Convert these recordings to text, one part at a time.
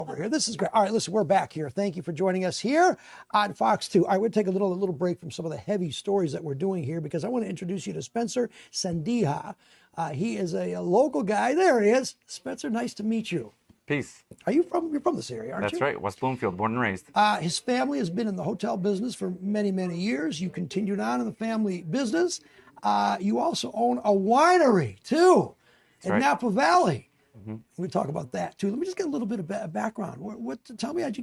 over here. This is great. All right, listen, we're back here. Thank you for joining us here on Fox 2. I would take a little break from some of the heavy stories that we're doing here because I want to introduce you to Spencer Sandiha. He is a local guy. There he is. Spencer, nice to meet you. Peace. You're from this area, aren't you? That's right. West Bloomfield, born and raised. His family has been in the hotel business for many, many years. You continued on in the family business. You also own a winery, too, in Napa Valley. We talk about that too. Let me just get a little bit of background. Tell me, how'd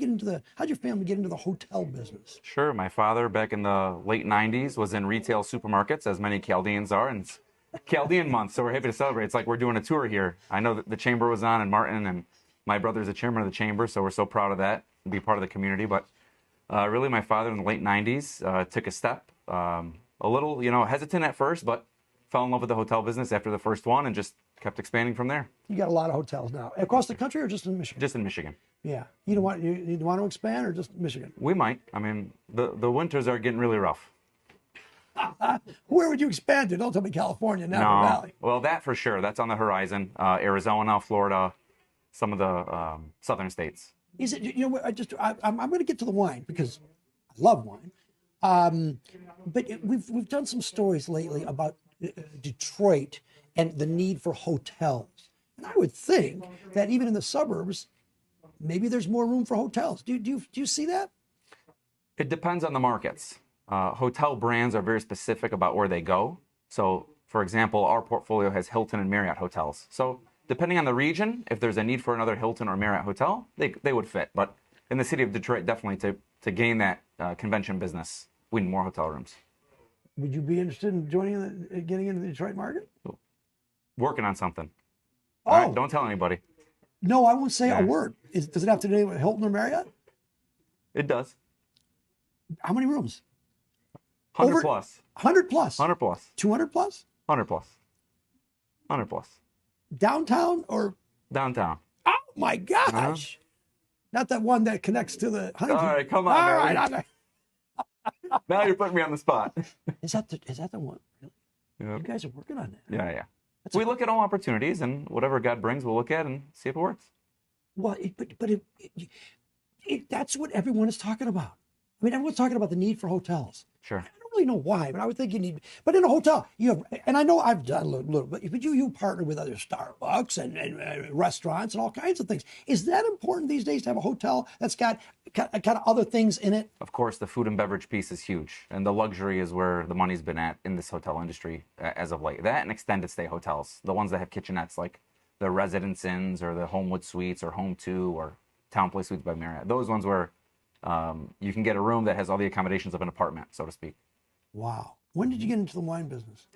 your family get into the hotel business? Sure. My father, back in the late 90s, was in retail supermarkets, as many Chaldeans are, and it's Chaldean month, so we're happy to celebrate. It's like we're doing a tour here. I know that the chamber was on in Martin, and my brother's the chairman of the chamber, so we're so proud of that and be part of the community. But really, my father in the late 90s took a step, a little, hesitant at first, but fell in love with the hotel business after the first one and just kept expanding from there. You got a lot of hotels now across the country, or just in Michigan? Just in Michigan. Yeah. You want to expand, or just Michigan? We might. I mean, the winters are getting really rough. Where would you expand to? Don't tell me California, Napa Valley. Well, that for sure. That's on the horizon. Arizona, Florida, some of the southern states. Is it? I'm going to get to the wine because I love wine. But we've done some stories lately about Detroit and the need for hotels. And I would think that even in the suburbs, maybe there's more room for hotels. Do you see that? It depends on the markets. Hotel brands are very specific about where they go. So, for example, our portfolio has Hilton and Marriott hotels. So, depending on the region, if there's a need for another Hilton or Marriott hotel, they would fit. But in the city of Detroit, definitely to gain that convention business, we need more hotel rooms. Would you be interested in getting into the Detroit market? Working on something. Oh. All right, don't tell anybody. No, I won't say a word. Does it have to do with Hilton or Marriott? It does. How many rooms? 100 plus. 100 plus? 100 plus. 200 plus? 100 plus. 100 plus. Downtown or? Downtown. Oh my gosh. Not that one that connects to the 100. All right, come on. All right. Now you're putting me on the spot. Is that the one? Really? Yeah. You guys are working on that. Yeah. We look at all opportunities, and whatever God brings, we'll look at and see if it works. Well, that's what everyone is talking about. I mean, everyone's talking about the need for hotels. Sure. I don't really know why, but I would think you need. But in a hotel, you have, and I know I've done a little bit, but you partner with other Starbucks and restaurants and all kinds of things. Is that important these days to have a hotel that's got kind of other things in it? Of course, the food and beverage piece is huge, and the luxury is where the money's been at in this hotel industry as of late. That and extended stay hotels, the ones that have kitchenettes like the Residence Inns or the Homewood Suites or Home 2 or Town Place Suites by Marriott. Those ones where you can get a room that has all the accommodations of an apartment, so to speak. Wow. When did you get into the wine business?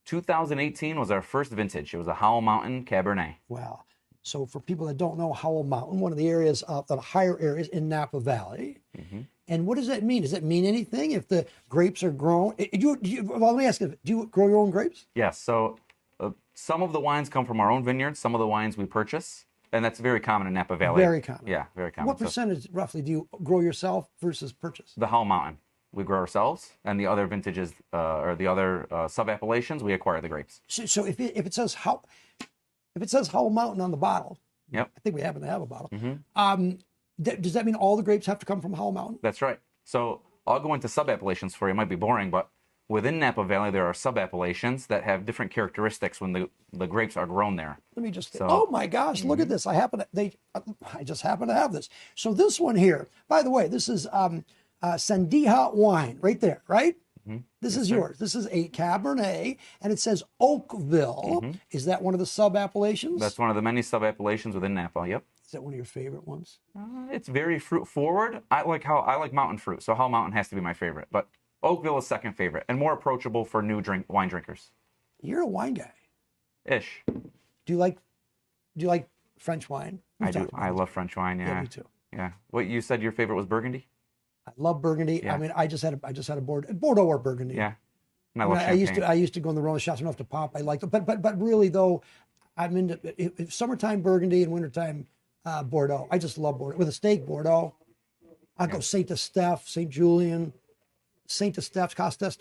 2018 was our first vintage. It was a Howell Mountain Cabernet. Wow. So for people that don't know, Howell Mountain, one of the areas, the higher areas in Napa Valley. Mm-hmm. And what does that mean? Does that mean anything if the grapes are grown? Well, let me ask you, do you grow your own grapes? Yes. So some of the wines come from our own vineyards. Some of the wines we purchase. And that's very common in Napa Valley. Very common. Yeah, very common. What percentage, roughly, do you grow yourself versus purchase? The Howell Mountain, we grow ourselves, and the other vintages or the other sub-appellations, we acquire the grapes. So if it says Howell Mountain on the bottle, yep. I think we happen to have a bottle. Mm-hmm. Does that mean all the grapes have to come from Howell Mountain? That's right. So I'll go into sub-appellations for you. It might be boring, but within Napa Valley, there are sub-appellations that have different characteristics when the grapes are grown there. Let me just, oh my gosh, look at this. I just happen to have this. So this one here, by the way, this is Sandiha wine right there, right? Mm-hmm. This is yours. This is a Cabernet, and it says Oakville. Mm-hmm. Is that one of the sub-appellations? That's one of the many sub-appellations within Napa, yep. Is that one of your favorite ones? It's very fruit-forward. I like mountain fruit, so Howell Mountain has to be my favorite. But Oakville is second favorite and more approachable for new wine drinkers. You're a wine guy. Ish. Do you like French wine? I do. I love French wine. Yeah. Yeah, me too. Yeah. What you said your favorite was Burgundy? I love Burgundy. Yeah. I mean, I just had a Bordeaux or Burgundy. Yeah. And I love champagne. I used to go in the Rhone shops enough to pop. I liked it, but really though, I'm into if summertime Burgundy and wintertime Bordeaux. I just love Bordeaux with a steak. Bordeaux. I go Saint Estephe, Saint Julian. Saint Estephe, Costes,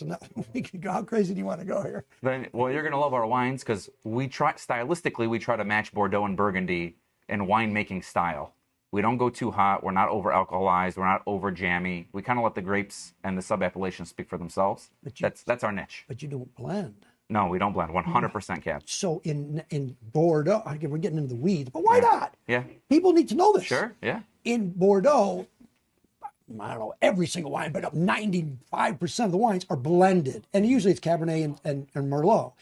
how crazy do you want to go here? Well, you're going to love our wines because stylistically, we try to match Bordeaux and Burgundy in winemaking style. We don't go too hot. We're not over alcoholized. We're not over jammy. We kind of let the grapes and the sub appellations speak for themselves. That's our niche. But you don't blend. No, we don't blend. 100% cab. So in Bordeaux, again, we're getting into the weeds, but why not? Yeah. People need to know this. Sure. Yeah. In Bordeaux, I don't know every single wine, but 95% of the wines are blended, and usually it's Cabernet and Merlot.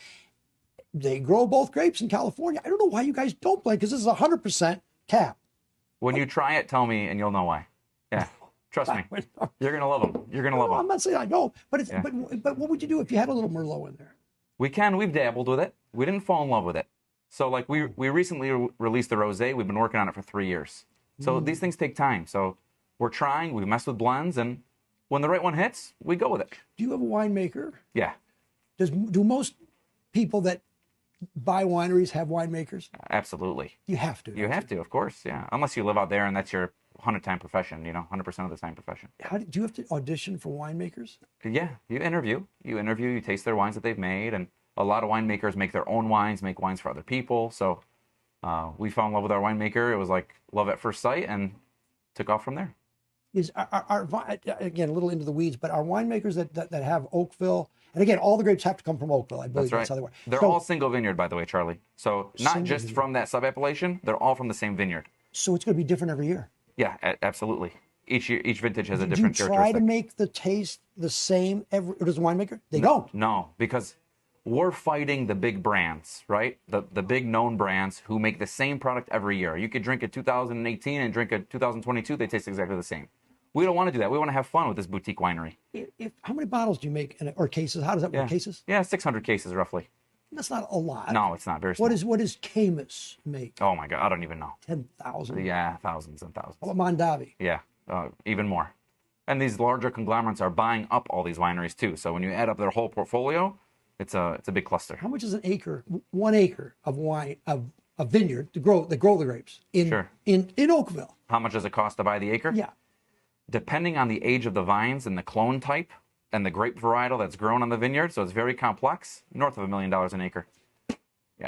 They grow both grapes in California. I don't know why you guys don't blend, because this is 100% Cab. When you try it, tell me, and you'll know why. Yeah, trust me. You're gonna love them. You're gonna love them. I'm not saying I don't, but it's but what would you do if you had a little Merlot in there? We've dabbled with it. We didn't fall in love with it. So like we recently released the rosé. We've been working on it for 3 years. So these things take time. So we're trying. We mess with blends, and when the right one hits, we go with it. Do you have a winemaker? Yeah. Do most people that buy wineries have winemakers? Absolutely. You have to. You have to, of course. Yeah. Unless you live out there and that's your 100-time profession. 100% of the time profession. Do you have to audition for winemakers? Yeah. You interview. You taste their wines that they've made, and a lot of winemakers make their own wines, make wines for other people. So we fell in love with our winemaker. It was like love at first sight, and took off from there. Again, a little into the weeds, but are winemakers that have Oakville, and again, all the grapes have to come from Oakville, I believe. That's right. How they work. They're all single vineyard, by the way, Charlie. So not just vineyard. from that sub-appellation, they're all from the same vineyard. So it's going to be different every year. Yeah, absolutely. Each vintage has a Do you different try characteristic. to make the taste the same every, or does the winemaker? They don't. No, because we're fighting the big brands, right? The big known brands who make the same product every year. You could drink a 2018 and drink a 2022, they taste exactly the same. We don't want to do that. We want to have fun with this boutique winery. How many bottles do you make, or cases? How does that work? Yeah. Cases? Yeah, 600 cases roughly. That's not a lot. No, it's not. Very small. What does Camus make? Oh my God, I don't even know. 10,000. Yeah, thousands and thousands. How about Mondavi? Yeah, even more. And these larger conglomerates are buying up all these wineries too. So when you add up their whole portfolio, it's a big cluster. How much is an acre, 1 acre of wine, of a vineyard to grow the grapes in Oakville? How much does it cost to buy the acre? Yeah. Depending on the age of the vines and the clone type and the grape varietal that's grown on the vineyard, so it's very complex, north of $1 million an acre. Yeah.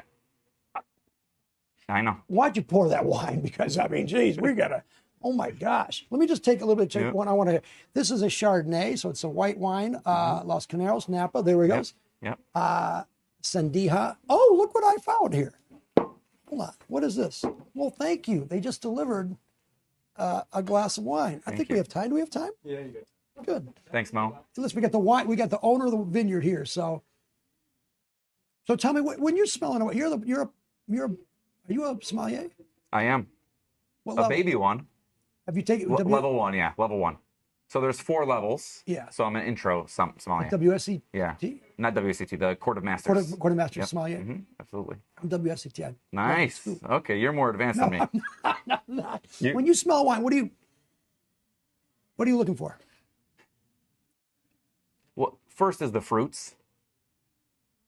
I know. Why'd you pour that wine? Because, I mean, geez, we got to, oh my gosh. Let me just take a little bit of one. I want to, this is a Chardonnay, so it's a white wine, Los Caneros, Napa. There we go. Yep. Sandiha. Oh, look what I found here. Hold on. What is this? Well, thank you. They just delivered a glass of wine. I think we have time. Do we have time? Yeah, you good. Good. Thanks, Mo. Listen, we got the wine. We got the owner of the vineyard here. So tell me, when you're smelling it, are you a sommelier? I am. What A level? baby one. Have you taken Level 1, yeah. Level 1. So there's 4 levels. Yeah. So I'm an intro sommelier. WSET? Yeah. Not WSET, the Court of Masters. Court of Masters sommelier. Absolutely. I'm WSET. Nice. Okay, you're more advanced than me. I'm not. When you smell wine, what are you looking for? Well, first is the fruits.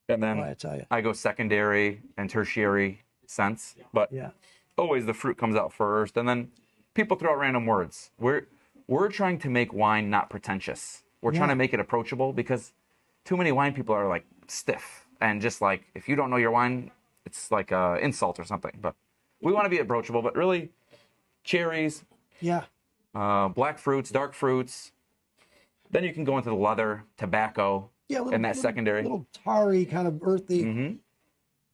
And then I tell you. I go secondary and tertiary scents. But Yeah. always the fruit comes out first. And then people throw out random words. We're trying to make wine not pretentious. We're trying to make it approachable, because too many wine people are like stiff and just like, if you don't know your wine, it's like an insult or something. But we want to be approachable, but really cherries, Yeah. black fruits, dark fruits. Then you can go into the leather, tobacco, Yeah. and that secondary. Little tarry, kind of earthy in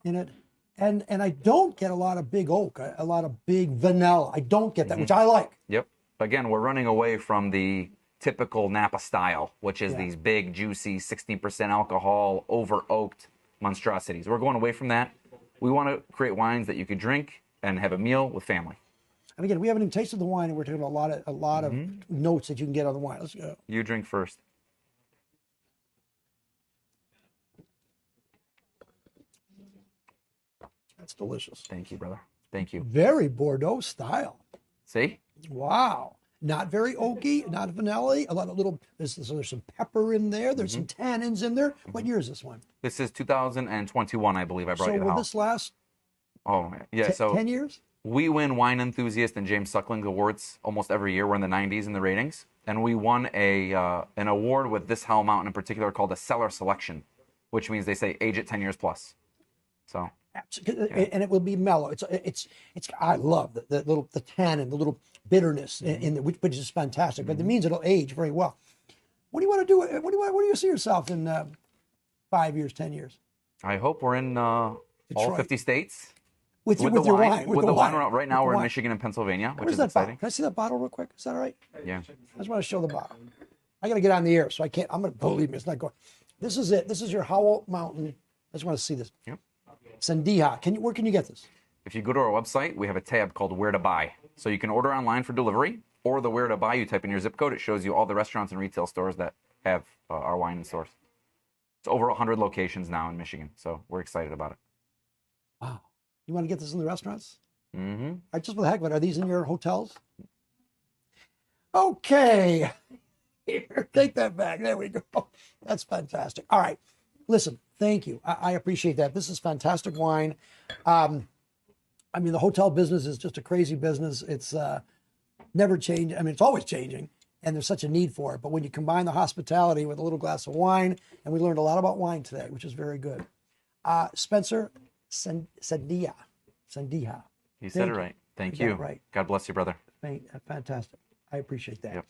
it. And I don't get a lot of big oak, a lot of big vanilla. I don't get that, which I like. Yep. Again, we're running away from the typical Napa style, which is these big, juicy, 16% alcohol, over-oaked monstrosities. We're going away from that. We want to create wines that you could drink and have a meal with family. And again, we haven't even tasted the wine, and we're talking about a lot of notes that you can get on the wine. Let's go. You drink first. That's delicious. Thank you, brother. Thank you. Very Bordeaux style. See? Wow. Not very oaky, not vanilla. A lot of there's some pepper in there. There's some tannins in there. What year is this one? This is 2021, I believe. I brought So you the will house. this last Oh, yeah. So 10 years? we win Wine Enthusiast and James Suckling awards almost every year. We're in the 90s in the ratings. And we won an award with this Hell Mountain in particular called a Cellar Selection, which means they say age it 10 years plus. So And it will be mellow. I love the tannin, the little bitterness in the, which is fantastic. But it means it'll age very well. What do you want to do? Where do you see yourself in 5 years, 10 years? I hope we're in all 50 states. With your wine. With the wine. Right now, we're in Michigan and Pennsylvania, which is exciting. Can I see that bottle real quick? Is that all right? Yeah. I just want to show the bottle. I got to get on the air, so I can't. I'm going to believe me. It's not going. This is it. This is your Howell Mountain. I just want to see this. Yep. Sandiha. Where can you get this? If you go to our website, we have a tab called Where to Buy. So you can order online for delivery, or the Where to Buy, you type in your zip code, it shows you all the restaurants and retail stores that have our wine in stores. It's over 100 locations now in Michigan, so we're excited about it. Wow. You want to get this in the restaurants? Mm-hmm. Just for the heck of it, are these in your hotels? Okay. Here, take that back. There we go. That's fantastic. All right. Listen, thank you. I appreciate that. This is fantastic wine. I mean, the hotel business is just a crazy business. It's never changed. I mean, it's always changing, and there's such a need for it. But when you combine the hospitality with a little glass of wine, and we learned a lot about wine today, which is very good. Spencer Sandiha. You said it right. Thank you. Right. God bless you, brother. Fantastic. I appreciate that. Yep.